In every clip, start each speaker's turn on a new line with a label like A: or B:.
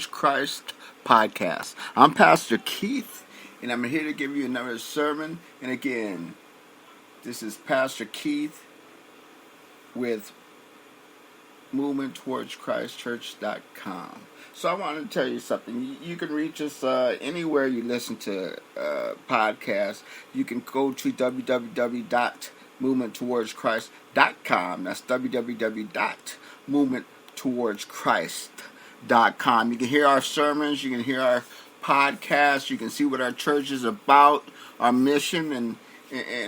A: Christ podcast. I'm Pastor Keith, and I'm here to give you another sermon. And again, this is Pastor Keith with movementtowardschristchurch.com. So I want to tell you something. You can reach us anywhere you listen to podcasts. You can go to www.movementtowardschrist.com. That's www.movementtowardschrist.com. You can hear our sermons. You can hear our podcasts. You can see what our church is about, our mission, and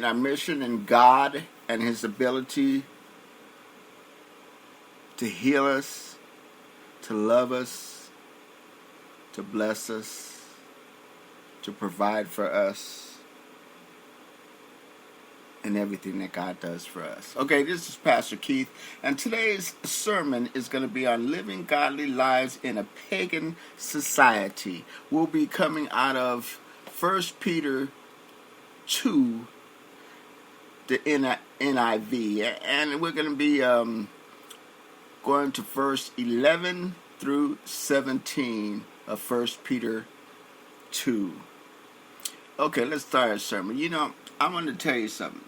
A: our mission in God and His ability to heal us, to love us, to bless us, to provide for us, and everything that God does for us. Okay, this is Pastor Keith, and today's sermon is going to be on living godly lives in a pagan society. We'll be coming out of 1 Peter 2, the NIV, and we're going to be going to verse 11 through 17 of 1 Peter 2. Okay, let's start our sermon. I want to tell you something.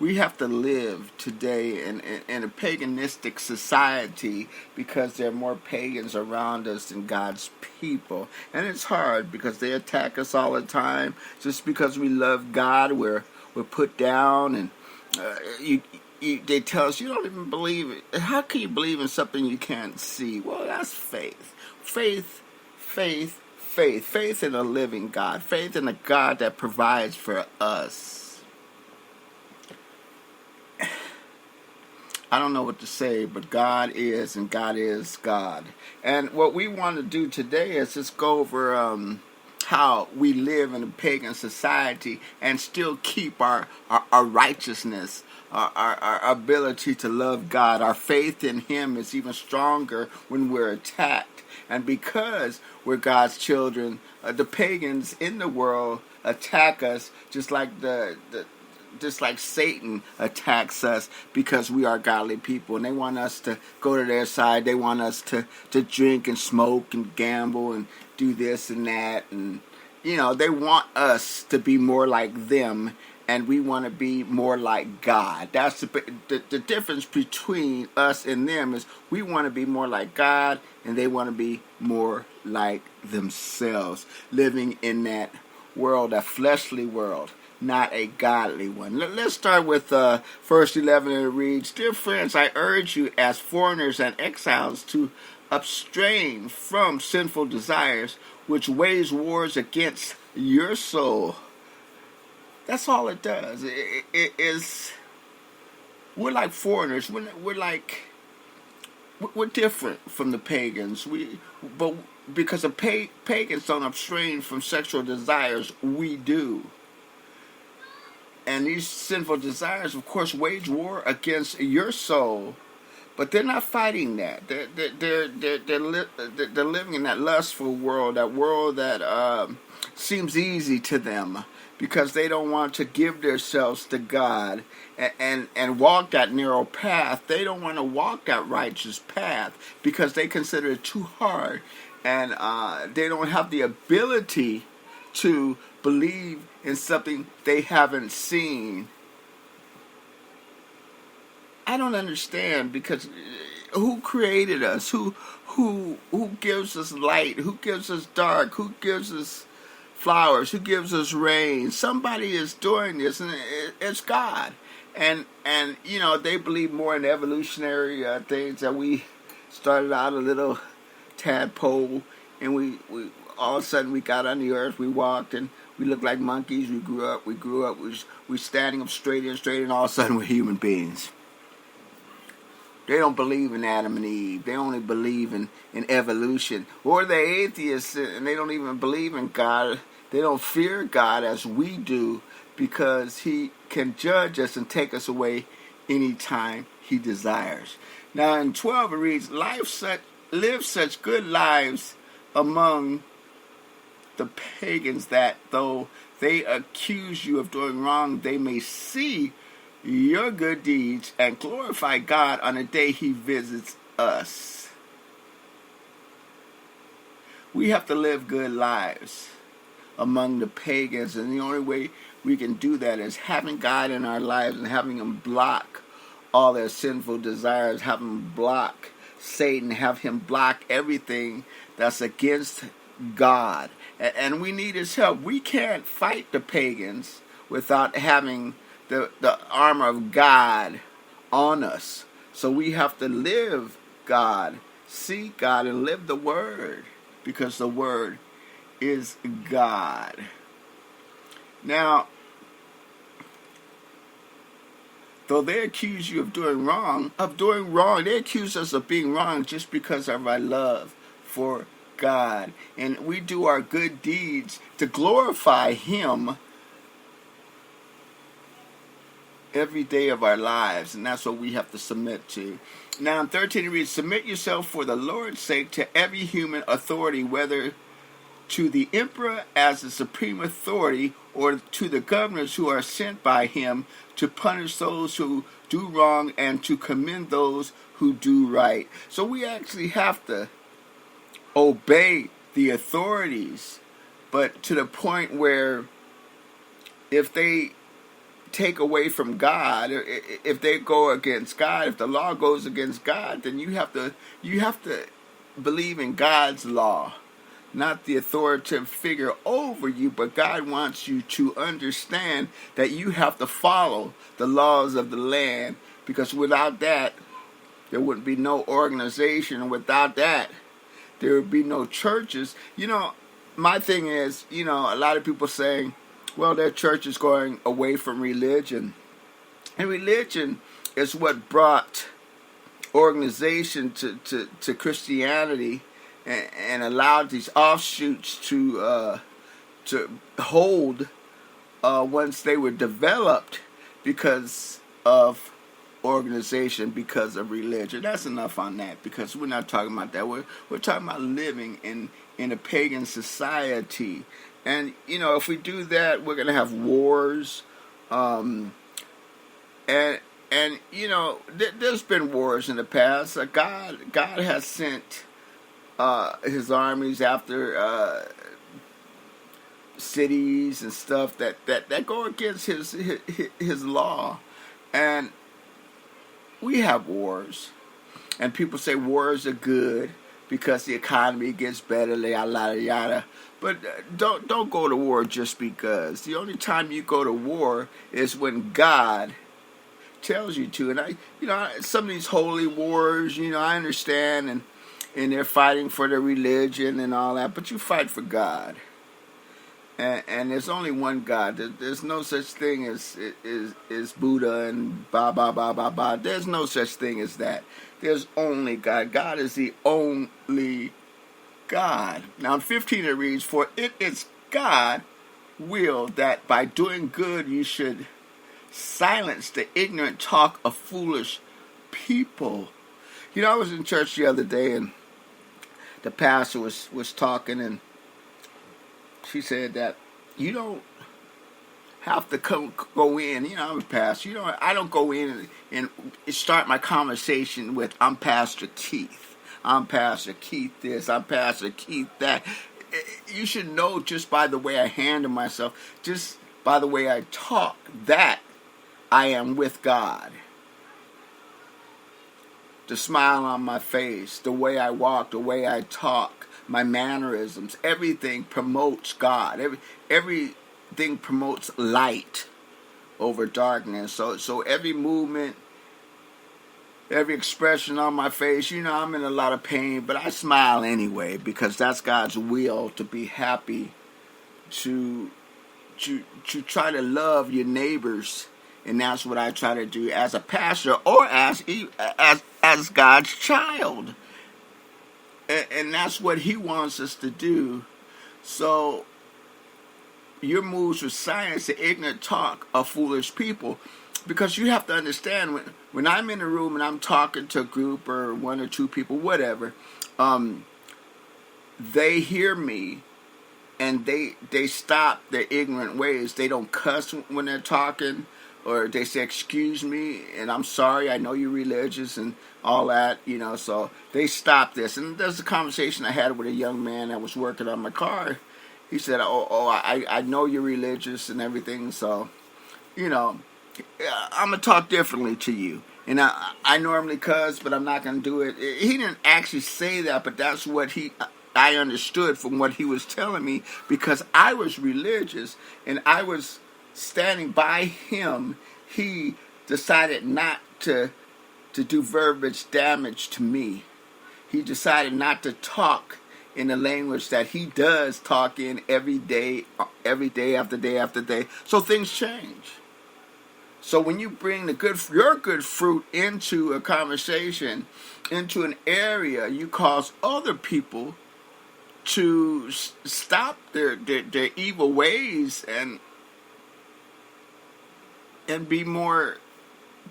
A: We have to live today in a paganistic society because there are more pagans around us than God's people. And it's hard because they attack us all the time. Just because we love God, we're put down, and they tell us, you don't even believe it. How can you believe in something you can't see? Well, that's faith. Faith in a living God. Faith in a God that provides for us. I don't know what to say, but God is, and God is God. And what we want to do today is just go over how we live in a pagan society and still keep our righteousness, our ability to love God. Our faith in Him is even stronger when we're attacked. And because we're God's children, the pagans in the world attack us just like Satan attacks us, because we are godly people, and they want us to go to their side. They want us to drink and smoke and gamble and do this and that, and they want us to be more like them, and we want to be more like God. That's the difference between us and them, is we want to be more like God, and they want to be more like themselves, living in that world, that fleshly world, not a godly one. Let's start with verse 11, and it reads, "Dear friends, I urge you as foreigners and exiles to abstain from sinful desires, which wage wars against your soul." That's all it does. It is. We're like foreigners. We're different from the pagans. But because the pagans don't abstain from sexual desires, we do. And these sinful desires, of course, wage war against your soul. But they're not fighting that. They're living in that lustful world, that world that seems easy to them, because they don't want to give themselves to God and walk that narrow path. They don't want to walk that righteous path because they consider it too hard, and they don't have the ability to believe in something they haven't seen. I don't understand, because who created us? Who gives us light? Who gives us dark? Who gives us flowers? Who gives us rain? Somebody is doing this, and it's God. And they believe more in evolutionary things, that we started out a little tadpole, and we all of a sudden we got on the earth, we walked, and we looked like monkeys. We grew up, we're standing up straight, and all of a sudden we're human beings. They don't believe in Adam and Eve. They only believe in evolution. Or they're atheists, and they don't even believe in God. They don't fear God as we do, because He can judge us and take us away anytime He desires. Now in 12 it reads, live such good lives among the pagans, that though they accuse you of doing wrong, they may see your good deeds and glorify God on the day He visits us. We have to live good lives among the pagans, and the only way we can do that is having God in our lives and having Him block all their sinful desires, have Him block Satan, have Him block everything that's against God. And we need His help. We can't fight the pagans without having the armor of God on us. So we have to live God, seek God, and live the Word, because the Word is God. Now, though they accuse you of doing wrong, they accuse us of being wrong just because of our love for God. And we do our good deeds to glorify Him every day of our lives, and that's what we have to submit to. Now in 13 it reads, submit yourself for the Lord's sake to every human authority, whether to the emperor as the supreme authority, or to the governors who are sent by him to punish those who do wrong and to commend those who do right. So we actually have to obey the authorities, but to the point where if they take away from God, if they go against God, if the law goes against God, then you have to believe in God's law, not the authoritative figure over you, but God wants you to understand that you have to follow the laws of the land, because without that, there wouldn't be no organization, and without that, there would be no churches. My thing is, a lot of people saying, well, their church is going away from religion. And religion is what brought organization to Christianity, and allowed these offshoots to hold once they were developed because of organization, because of religion. That's enough on that, because we're not talking about that. We're talking about living in a pagan society. And, if we do that, we're going to have wars. And there's been wars in the past. God has sent His armies after cities and stuff that go against His law. And we have wars. And people say wars are good because the economy gets better, yada yada. But don't go to war just because. The only time you go to war is when God tells you to. And some of these holy wars, I understand, and they're fighting for their religion and all that, but you fight for God. And there's only one God. There's no such thing as Buddha and ba. There's no such thing as that. There's only God. God is the only God. Now in 15 it reads, for it is God will that by doing good you should silence the ignorant talk of foolish people. I was in church the other day, and the pastor was talking, and she said that you don't have to go in. I'm a pastor. I don't go in and start my conversation with, I'm Pastor Keith. I'm Pastor Keith this. I'm Pastor Keith that. You should know just by the way I handle myself, just by the way I talk, that I am with God. The smile on my face, the way I walk, the way I talk, my mannerisms, everything promotes God. Everything promotes light over darkness. So every movement, every expression on my face, I'm in a lot of pain, but I smile anyway, because that's God's will, to be happy, to try to love your neighbors. And that's what I try to do as a pastor, or as God's child. And that's what He wants us to do. So your moves with silence the ignorant talk of foolish people. Because you have to understand, when I'm in a room and I'm talking to a group or one or two people, whatever, they hear me, and they stop their ignorant ways. They don't cuss when they're talking. or they say, excuse me, and I'm sorry, I know you're religious and all that, so they stopped this. And there's a conversation I had with a young man that was working on my car. He said, I know you're religious and everything, so, I'm going to talk differently to you. And I normally cuss, but I'm not going to do it. He didn't actually say that, but that's what I understood from what he was telling me, because I was religious and I was standing by him. He decided not to do verbiage damage to me. He decided not to talk in the language that he does talk in every day after day after day. So things change. So when you bring your good fruit into a conversation, into an area, you cause other people to stop their evil ways and be more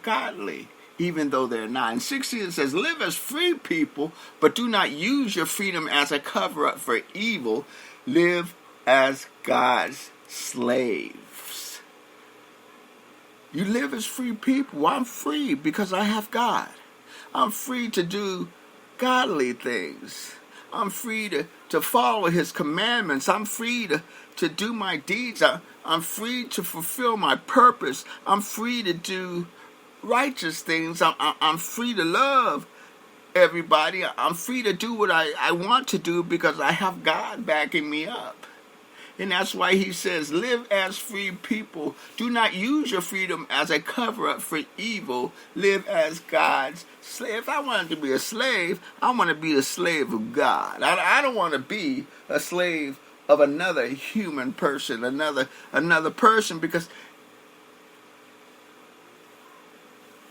A: godly, even though they're not. And 16 it says, live as free people, but do not use your freedom as a cover-up for evil. Live as God's slaves. You live as free people. Well, I'm free because I have God. I'm free to do godly things. I'm free to follow his commandments. I'm free to do my deeds. I'm free to fulfill my purpose. I'm free to do righteous things. I'm free to love everybody. I'm free to do what I want to do because I have God backing me up. And that's why he says, live as free people. Do not use your freedom as a cover-up for evil. Live as God's slave. If I wanted to be a slave, I want to be a slave of God. I don't want to be a slave of another human person, another person, because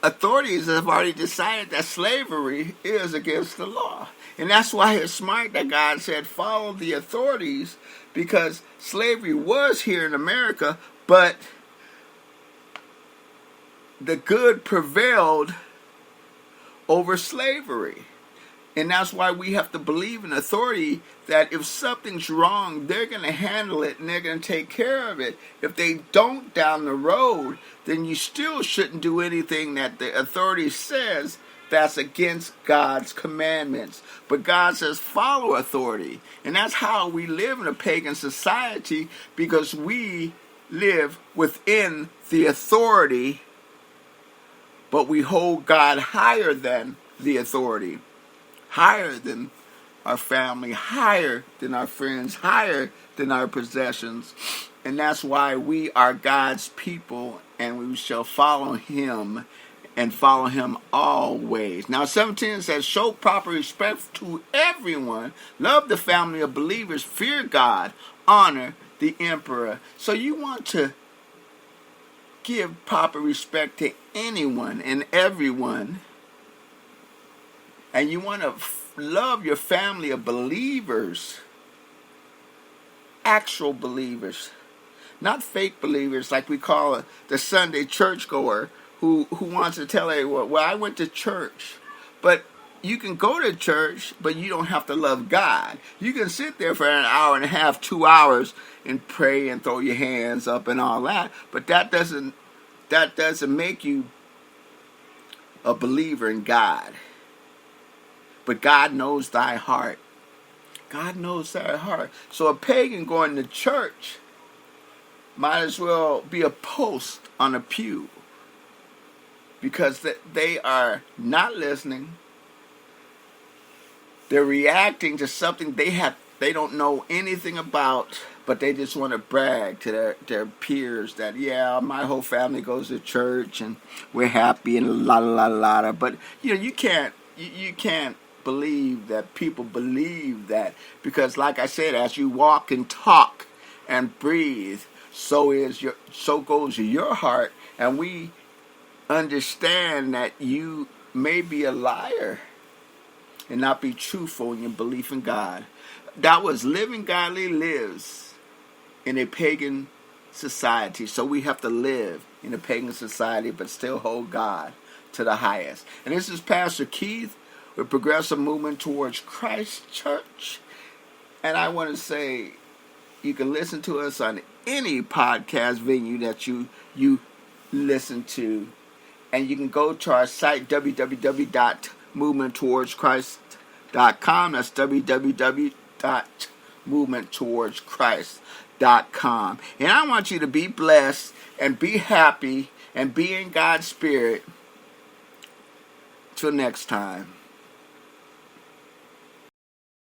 A: authorities have already decided that slavery is against the law. And that's why it's smart that God said follow the authorities, because slavery was here in America, but the good prevailed over slavery. And that's why we have to believe in authority, that if something's wrong, they're going to handle it and they're going to take care of it. If they don't down the road, then you still shouldn't do anything that the authority says that's against God's commandments. But God says follow authority. And that's how we live in a pagan society, because we live within the authority, but we hold God higher than the authority, higher than our family, higher than our friends, higher than our possessions. And that's why we are God's people, and we shall follow him and follow him always. Now 17 says, show proper respect to everyone, love the family of believers, fear God, honor the emperor. So you want to give proper respect to anyone and everyone, and you want to love your family of believers, actual believers, not fake believers like we call the Sunday churchgoer who wants to tell everyone, well, I went to church. But you can go to church, but you don't have to love God. You can sit there for an hour and a half, 2 hours, and pray and throw your hands up and all that. But that doesn't make you a believer in God. But God knows thy heart. God knows thy heart. So a pagan going to church might as well be a post on a pew, because they are not listening. They're reacting to something they don't know anything about, but they just want to brag to their peers that, yeah, my whole family goes to church and we're happy and la la la la. But you can't believe that people believe that, because like I said, as you walk and talk and breathe, so goes your heart. And we understand that you may be a liar and not be truthful in your belief in God. That was living godly lives in a pagan society. So we have to live in a pagan society but still hold God to the highest. And this is Pastor Keith with Progressive Movement Towards Christ Church. And I want to say, you can listen to us on any podcast venue that you listen to. And you can go to our site, www.movementtowards.christ.com. That's www.movementtowards.christ.com. And I want you to be blessed and be happy and be in God's Spirit. Till next time.